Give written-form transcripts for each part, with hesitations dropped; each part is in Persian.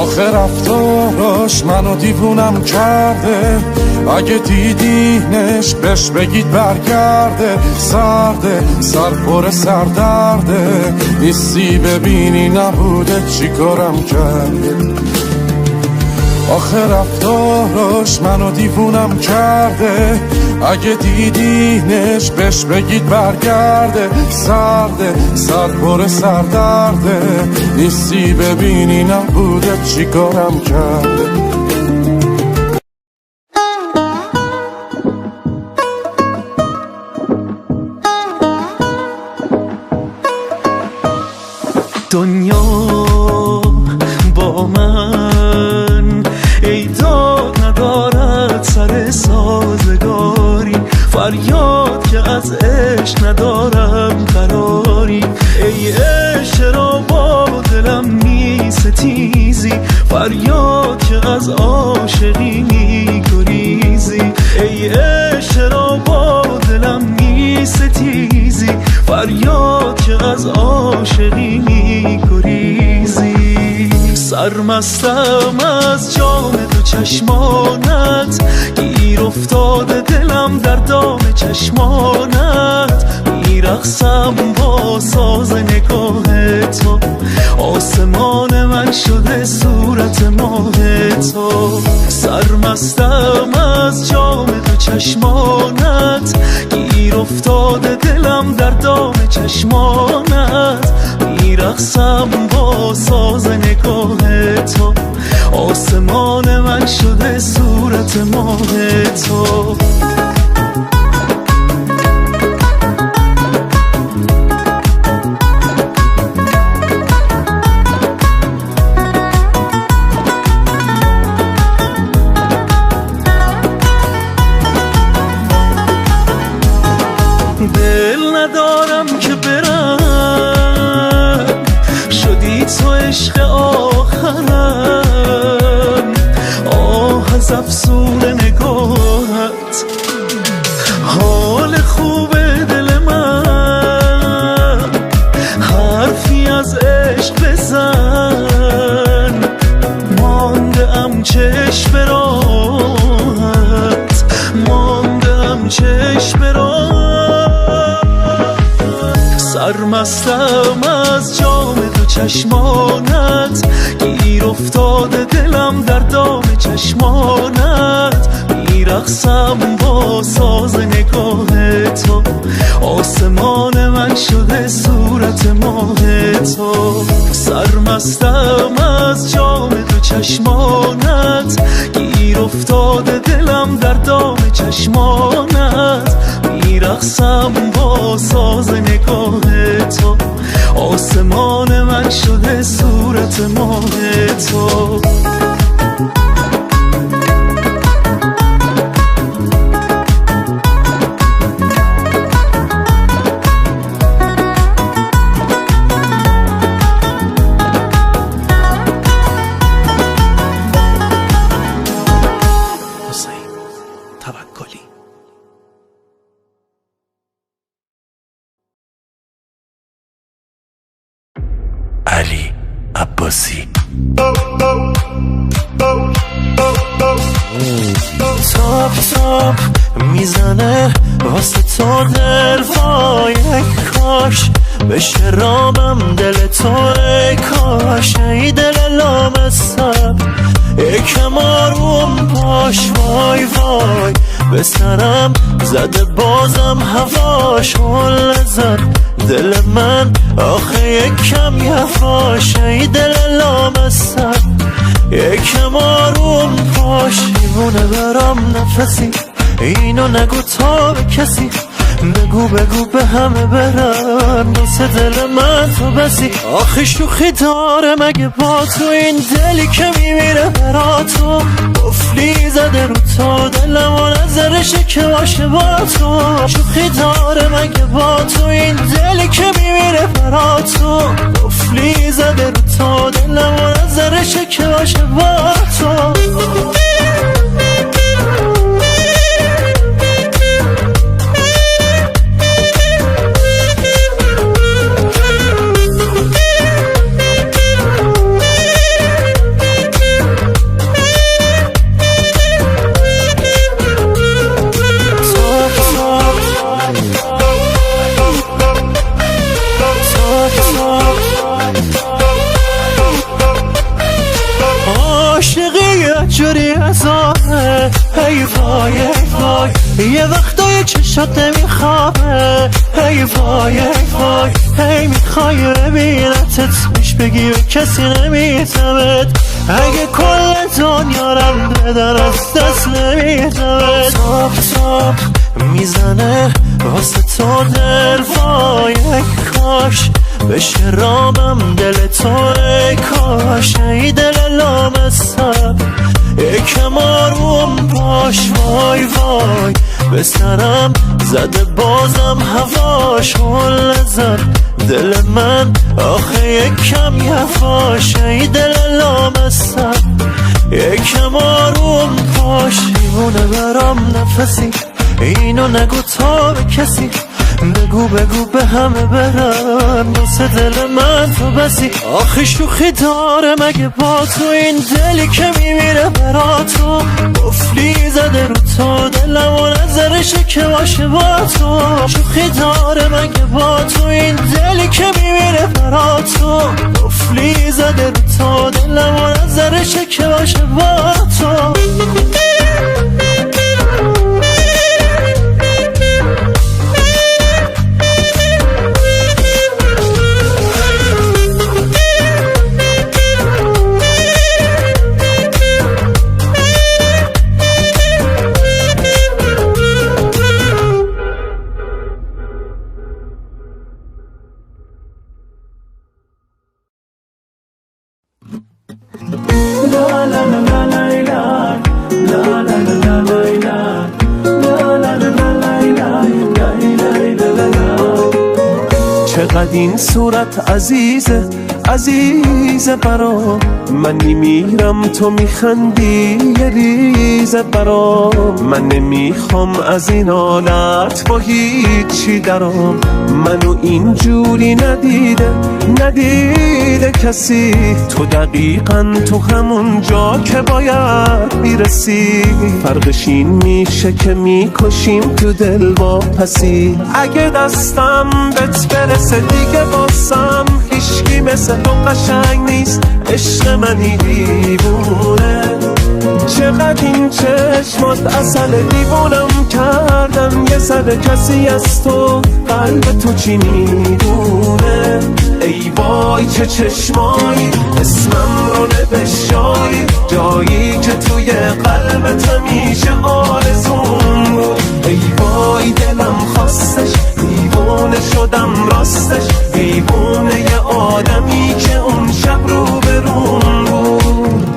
آخه رفتاراش منو دیوونم کرده، اگه دیدینش بهش بگید برگرده. سرده سر پر سردرده، نیستی ببینی نبوده چی کارم کرده. آخه رفتاراش منو دیوونم کرده، اگه دیدینش بهش بگید برگرده. سرده سر پر سردرده، نیستی ببینی نبوده چی کارم کرده. دنیا با من ای داد ندارد سر سازگاری، فریاد که از عشق ندارم قراری. ای عشق چرا با دلم می ستیزی، فریاد که از عاشقی می گریزی. ای عشق چرا با دلم می ستیزی، فریاد که از عاشقی می گریزی. سرمستم از جام تو چشمانت، گیر افتاده دلم در دام چشمانت. میرقصم با ساز نگاه تو، آسمان من شده صورت ماه تو. سرمستم از جام تو چشمانت، گیر افتاده دلم در دام چشمانت. میرقصم با ساز نگاه تو، آسمان من شده صورت ماه تو. دل ندارم که برم، شدی تو عشق آخرم. آه از افسون نگاهت، حال خوب دل من. حرفی از عشق بزن، مانده ام چشم به راهت، مانده ام چشم به راهت. سرمستم از جام تو چشمانت، گیر افتاده دلم در دام چشمانت. میرقصم با ساز نگاه تو، آسمان من شده صورت ماه تو. سرمستم از جام تو چشمانت، گیر افتاده دلم در دام چشمانت. میرقصم با ساز نگاه تو، آسمان من شده صورت ماه تو. علی عباسی. تاپ تاپ میزنه واسه تو دل، وای کاش بشه رامم دل تو، ای کاش ای دل لامصب یکم آروم باش. وای وای به سرم زده بازم هواش، حل زد دل من آخه یکم یواش. ای دل لامصب یکم آروم باش. دیوونه برام نفسی، اینو نگو تا به کسی، بگو بگو به همه برن واسه دل من تو بسی. آخه شوخی داره مگه با تو این دلی که میمیره برا تو، قفلی زده رو تو دلم و نظرشه که باشه با تو. شوخی داره مگه با تو این دلی که میمیره برا تو، قفلی زده رو تو دلم و نظرشه که باشه با تو. یه وقتای چشات نمیخوابه ای وای ای وای هی میخوای ببینتت میش بگی به کسی نمیتمت اگه کل دنیا رم بدن از دست نمیتمت تاپ تاپ میزنه واسه تو دل وای ای کاش بشه رامم دل تو ای کاش ای دل لامصب یکم آروم باش وای وای به سرم زده بازم هواش حل زد دل من آخه یکم یواش ای دل لامصب یکم آروم باش دیوونه برام نفسی اینو نگو تا به کسی بگو بگو به همه برم واسه دل من تو بسی آخه شوخی داره مگه با تو این دلی که میمیره برا تو قفلی زده رو تو دلم و نظرشه که باشه با تو شوخی داره مگه با تو این دلی که میمیره برا تو قفلی زده رو تو دلم و نظرشه که باشه با تو چقدر این صورت عزیزه عزیزه برام من نمیرم تو میخندی یه ریزه برام من نمیخوام از این حالت با هیچی درام منو اینجوری ندیده کسی تو دقیقا تو همون جا که باید میرسی فرقش این میشه که میکشیم تو دل با پسی اگه دستم بهت برسه دیگه واسم هیچکی مثل تو قشنگ نیست عشق منی دیوونه چقدر این چشمات اصل دیوونم کردن یه سر کسی از تو قلب تو چی میدونه ای وای چه چشمایی اسمم رو نوشتای جایی که توی قلبت همیشه آرزون بود ای وای دلم خواستش دیوونه شدم راستش دیوونه یه آدمی که اون شب رو برون بود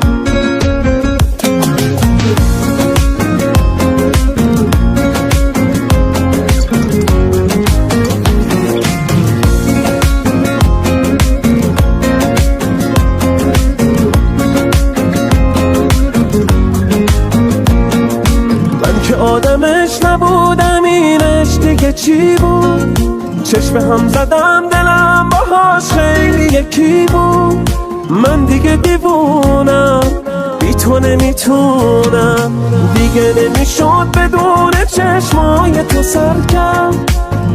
من که آدمش نبودم اینش دیگه چی بود چشم هم زدم دلم باهاش خیلی یکی بود من دیگه دیوونم بی تو نمیتونم دیگه نمیشد بدون چشمای تو سرکم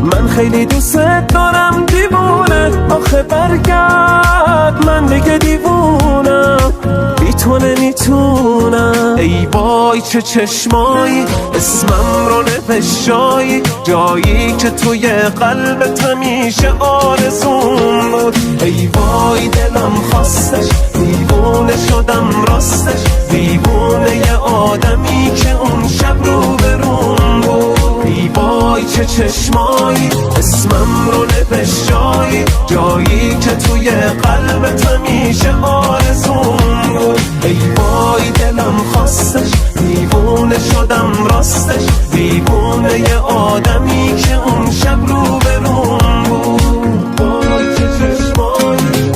من خیلی دوست دارم دیوونه آخه برگرد من دیگه دیوونم بی تو نمیتونم ای وای چه چشمایی اسمم رو نوشتای جایی که توی قلبت همیشه آرزون بود ای وای دلم خواستش دیوونه شدم راستش دیوونه یه آدمی که اون شب رو برون بود ای وای چه چشمایی اسمم رو نوشتای جایی که توی قلبت همیشه آرزون بود ای وای دلم خواستش دیوونه شدم راستش دیوونه یه آدمی که اون شب رو برون بود وای چه چشمایی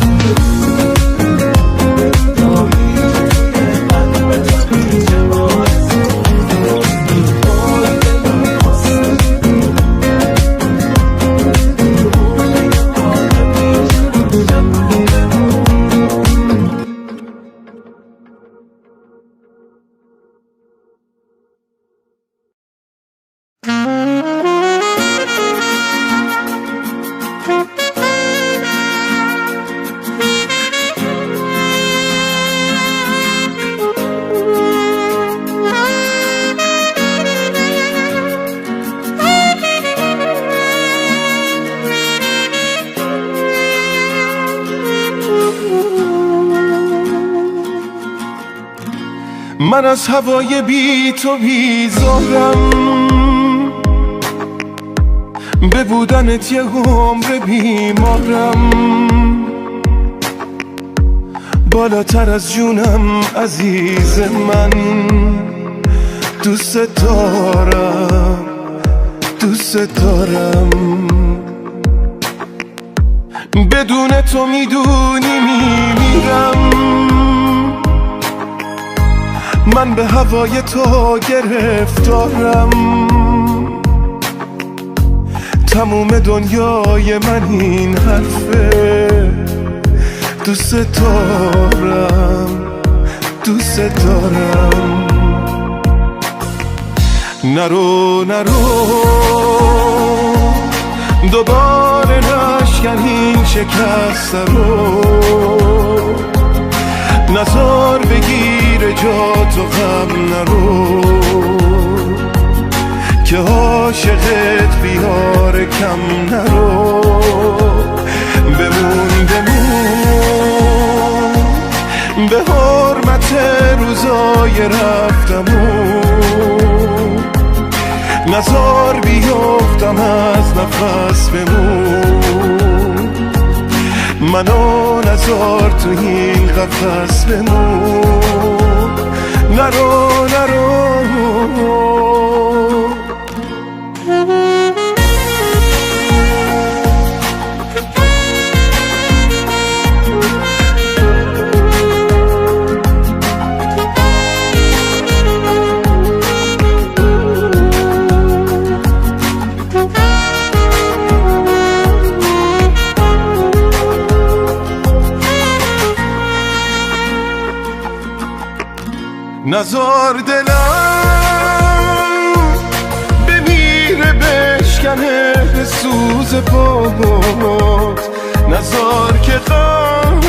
من از هوای بی تو بیزارم، به بودنت یه عمر بیمارم، بالاتر از جونم عزیز من، دوست دارم دوست دارم. بدون تو میدونی میمیرم، من به هوای تو گرفتارم، تموم دنیای من این حرفه، دوست دارم دوست دارم. نرو نرو دوباره نشکن این شکست رو، نزار بگیر جا تو غم نرو، که عاشقت بیار کم نرو. بمون بمون به حرمت روزای رفتمون، نزار بیفتم از نفس بمون، منو نزار تو این قفس بمون. نرو نرو نزار دلم بمیره بشکنه به سوز پات، نزار که غم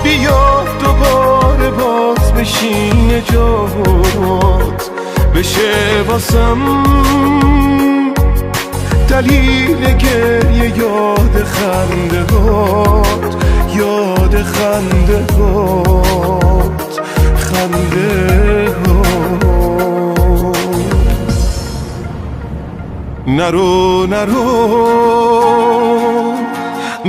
بیاد دوباره باز بشینه جات، بشه واسم دلیل گریه یاد خنده هات، یاد خنده هات، خنده هات. نرو نرو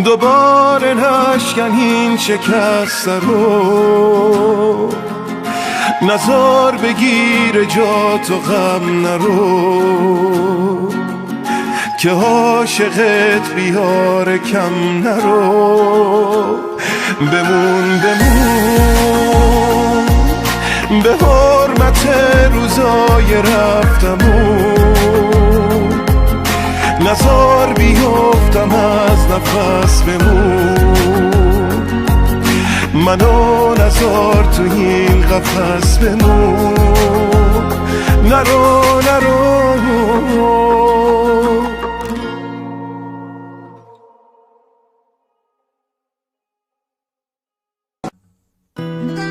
دوباره نشکن این شکست رو، نزار بگیر جا تو غم نرو، که عاشقت بیار کم نرو. بمون بمون به حرمت روزای رفتمون، نزار بیفتم از نفس بمون، منو نزار تو این قفس بمون. نرو نرو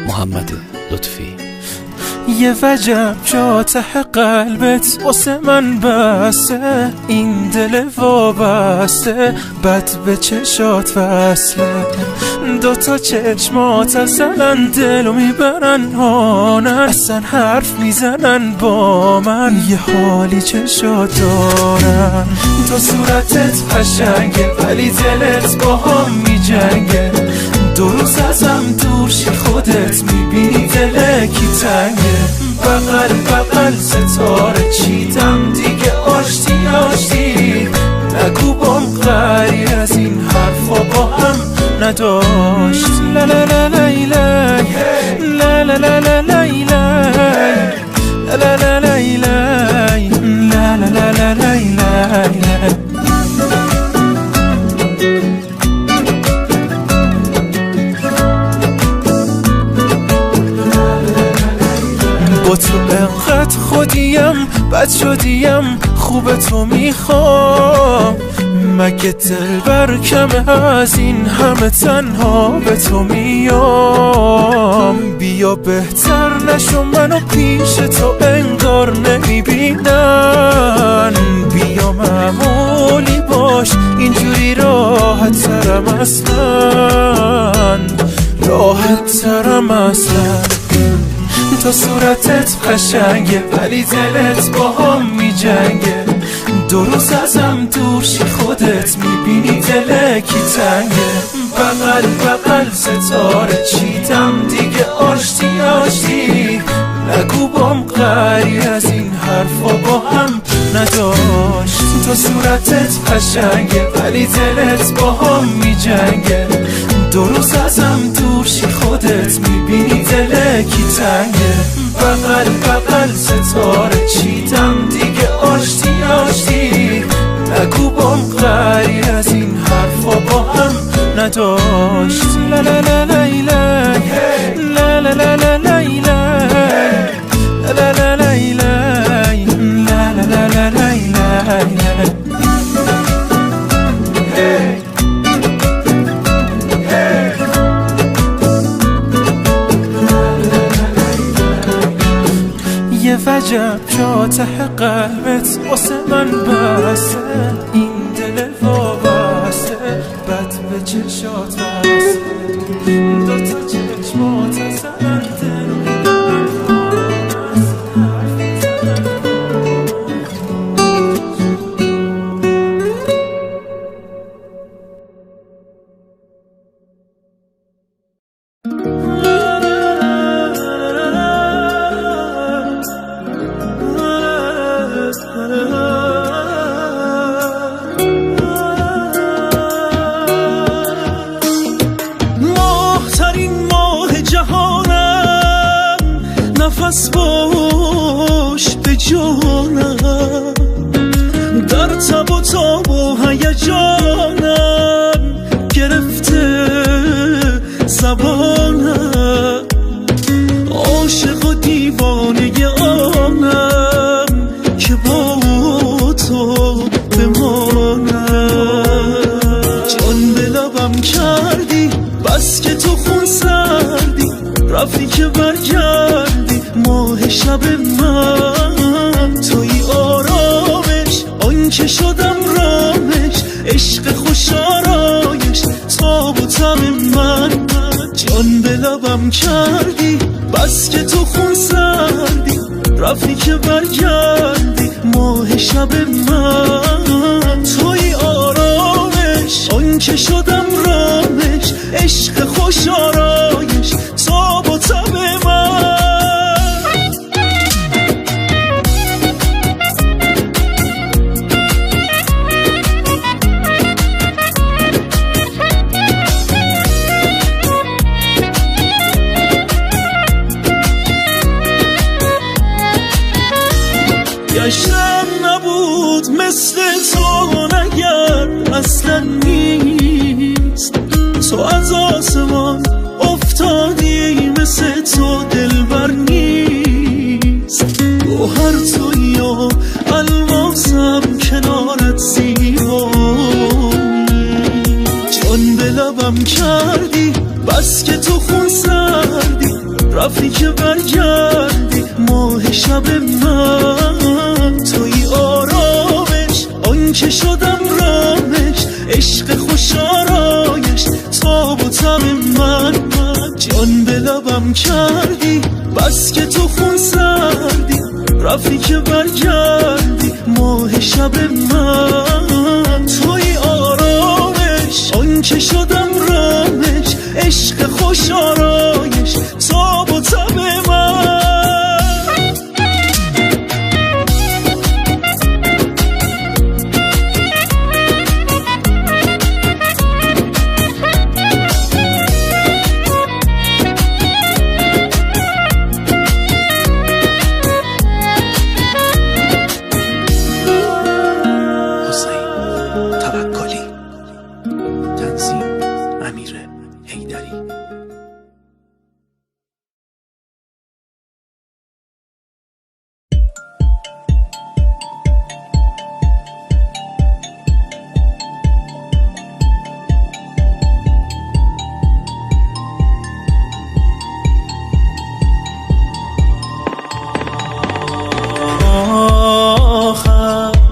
محمد لطفی. یه وجب جا ته قلبت واسه من بسته، این دل وابسته بد به چشات وصله، دوتا چشمات اصلا دلو میبرن هانن، اصلا حرف میزنن با من، یه حالی چشات دارن. تو صورتت قشنگه ولی دلت با هم میجنگه، دو روز ازم دور شی خودت میبینی دل کی تنگه، بغل بغل ستاره چیدم دیگه آشتی آشتی، نگو بام غیر از این حرفا با هم نداشت. لا لا لا لای لای لا لا لا لا لای لای لا لا لا لای لای لا لا لا لا لای لای. با تو انقدر خودیم بد شدیم خوب تو میخوام، مگه دل بر کمه از این همه تنها به تو میام، بیا بهتر نشو منو پیش تو انگار نمیبینن، بیا معمولی باش اینجوری راحت ترم اصلا، راحت ترم اصلا. تو صورتت قشنگه ولی دلت با هم می جنگه. دو روز ازم دور شی خودت میبینی دلکی تنگه. بغل بغل ستاره چیدم دیگه آشتی آشتی. نگو بام قری از این حرفا با هم نداشت. تو صورتت قشنگه ولی دلت با هم می جنگه. دو روز ازم دور شی خودت میبینی دلکی تنگه. بغل بغل ستاره چیدم دیگه آشتی آشتی. نگو بام قری از این حرفا با هم نداشت. لا لا لا لا لا لا لا لا لا لا لا لا لا لا لا لا. یه وجب جا ته قلبت واسه من بسته. این دل وابسته بد به چشات بسته. دوتا چشمات زدن دل نفس باش به جانم. در تب و تاب و هیجانم گرفته زبانم. عاشق و دیوانه آنم که با تو بمانم. جان به لبم کردی بس که تو خون سردی. رفتی که برگردی ماه شب من. توی آرامش آن که شدم رامش. عشق خوش آرایش تاب و تب من. جان به لبم کردی بس که تو خون سردی. رفتی که برگردی ماه شب من. توی آرامش آن که شدم رامش. عشق خوش آرایش تاب و تب من. گشتم نبود مثل تو نگر اصلا نیست. تو از آسمان افتادی مثل تو دلبر نیست. گوهر تویی و الماسم کنارت زیبایی. جان به لبم کردی بس که تو خون سردی. رفتی که برگردی ماه شب من. توی آرامش آن که شدم رامش. عشق خوش آرایش تاب و تب من. جان به لبم کردی بس که تو خون سردی. رفتی که برگردی ماه شب من. توی آرامش آن که شدم رامش. عشق خوش آرایش تاب و تب من.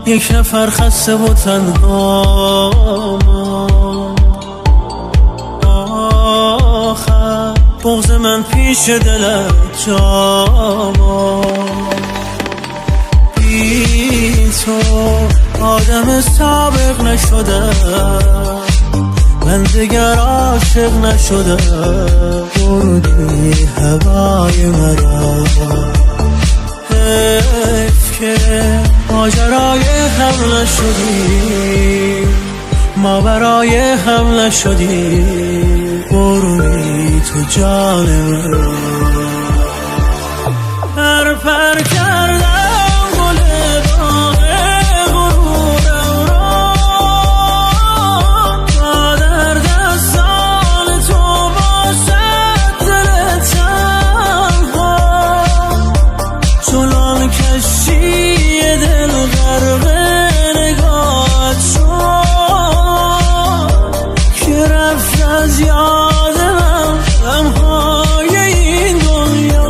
یک نفر خسته و تنها. آخر بغض من پیش دلت جا بی تو آدم سابق نشده من دیگر عاشق نشده بردی هوای مرا حیف که ماجرای هم نشدی ما برای هم نشدی برونی تو جان مرا پر کردم گل باغ غرورم را تا در دستان تو باشد دل تنها چنان کشتی دل غرق نگاهت شد که رفت از یاد من غمهای این دنیا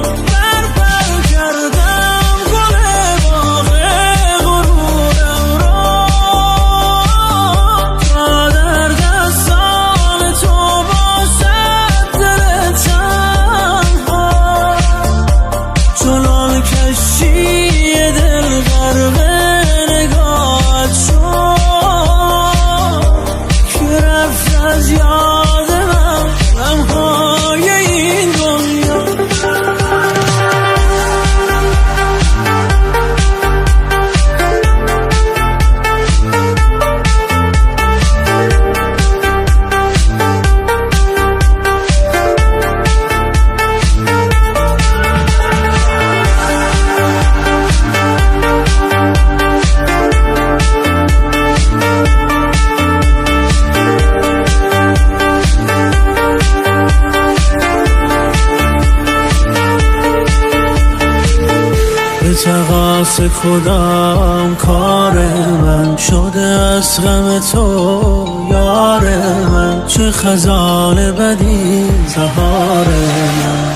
تقاس کدام کار من شده از غم تو یار من چه خزان بدی سهار من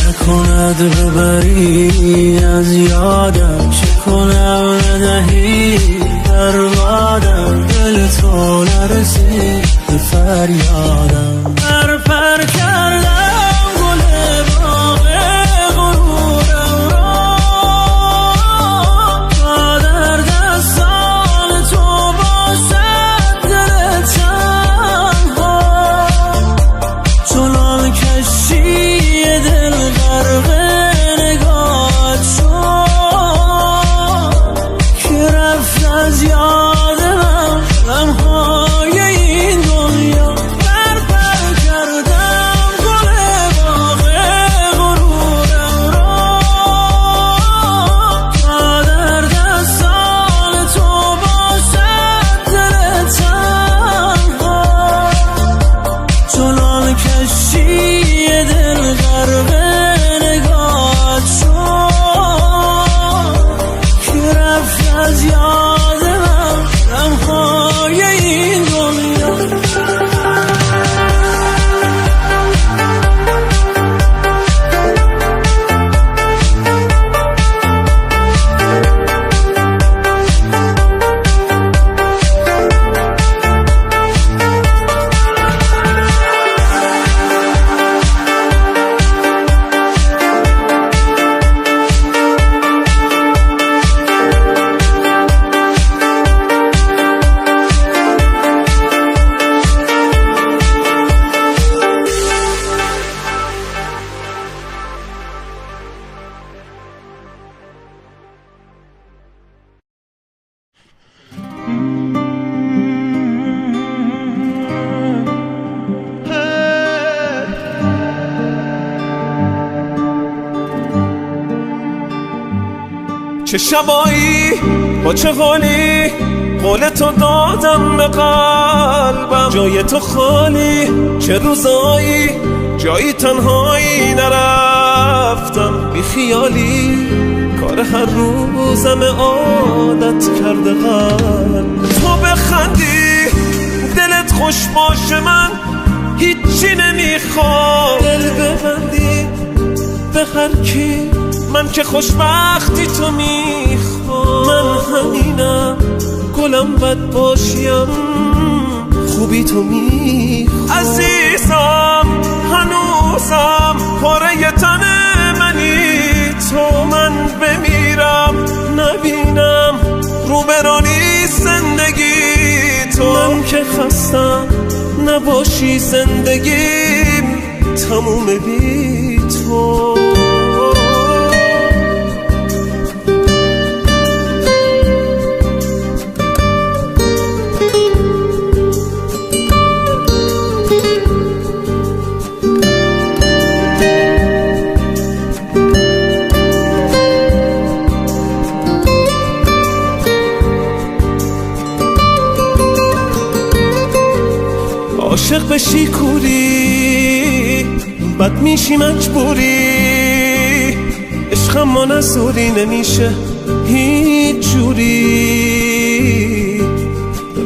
نکند ببری از یادم چه کنم ندهی بربادم دل تو نرسید به فریادم پر کردم چه شبایی با چه حالی قول تو دادم به قلبم جای تو خالی چه روزایی جایی تنهایی نرفتم بی خیالی کار هر روزم عادت کرده قلب تو بخندی دلت خوش باشه من هیچی نمیخوام دل ببندی به هر کی من که خوشبختی تو میخوام من همینم گلم بد باشیم خوبی تو میخوام عزیزم روبرانی زندگی تو. من که خستم نباشی زندگیم تموم بی تو. عاشق بشی کوری بد میشی مجبوری، عشقم ما نزوری نمیشه هیچ جوری.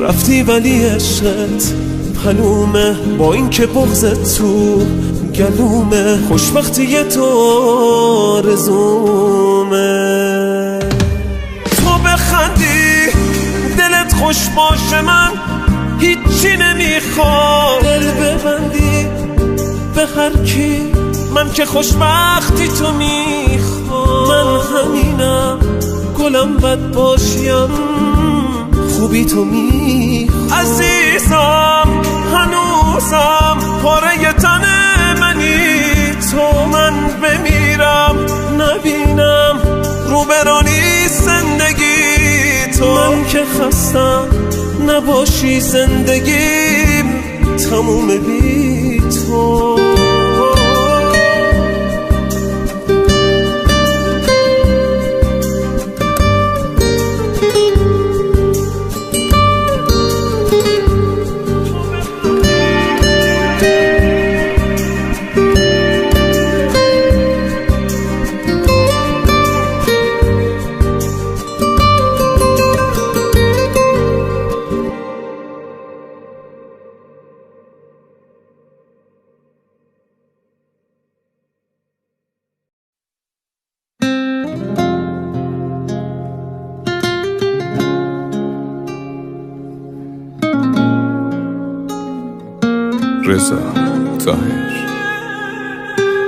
رفتی ولی عشقت پلومه با این که بغضت تو گلومه، خوشبختی تو آرزومه. تو بخندی دلت خوش باشه من هیچی نمیخوام، دل ببندی به هر کی من که خوشبختی تو میخوام. من همینم گلم بد باشیم خوبی تو میخوام. عزیزم هنوزم پاره تن منی تو، من بمیرم نبینم روبرانی زندگی تو. من که خستم نباشی زندگیم تموم بی تو. رضا طاهر.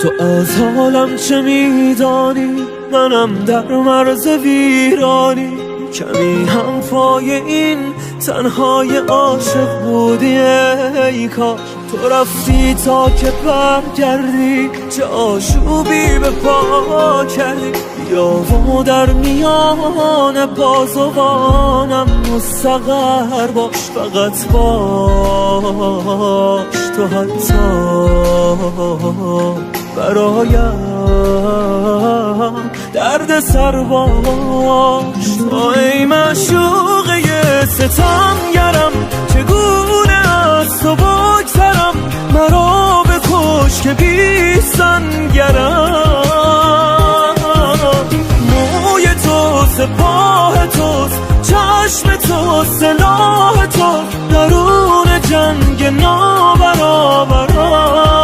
تو از حالم چه میدانی، منم در مرز ویرانی. کمی هم پای این تنهای عاشق بودی ای کاش. تو رفتی تا که برگردی، چه آشوبی به پا کردی. بیا و در میان بازوانم مستقر باش، فقط باش تو حتی برایم درد سر باش. تو ای معشوقه ستمگرم، چگونه از تو بگذرم. مرا بکش که بی سنگرم. موی تو سپاه توست، چشم تو سلاح تو، درون جنگ نابرابرم.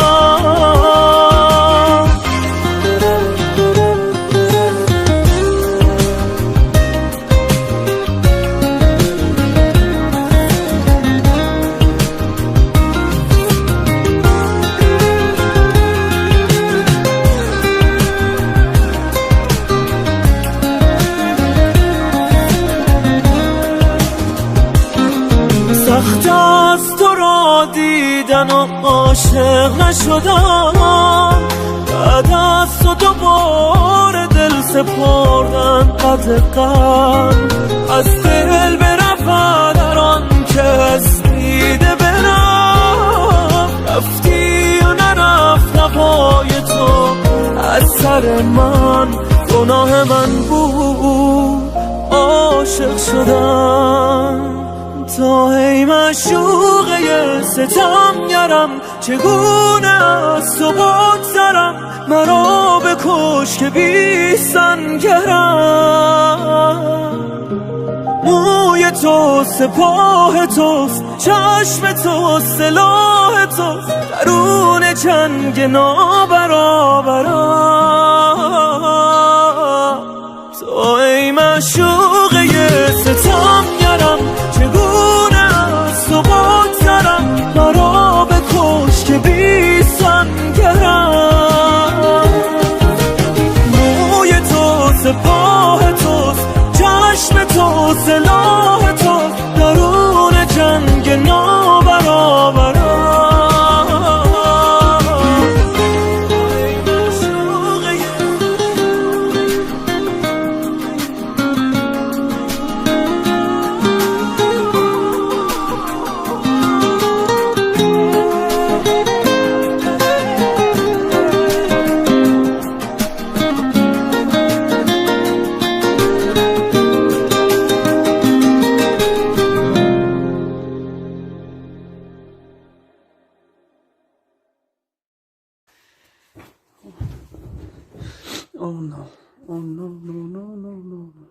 سخت از تو را دیدن و عاشق نشدم، بعد از تو دوباره دل سپردن قدقم. از دل برفت در آن کس دیده برم، رفتی و نرفت نپای تو از سر من. گناه من بود عاشق شدم. تو ای معشوقه ستمگرم، چگونه از تو بگذرم. مرا بکش که بی سنگرم. موی تو سپاه توست، چشم تو سلاح توست، درون جنگ نابرابرم. تو ای معشوقه ستمگرم، چگونه از تو بگذرم. مرا بکش که بی سنگرم. موی تو سپاه توست، چشم تو سلاح Oh no. Oh no, no, no, no, no.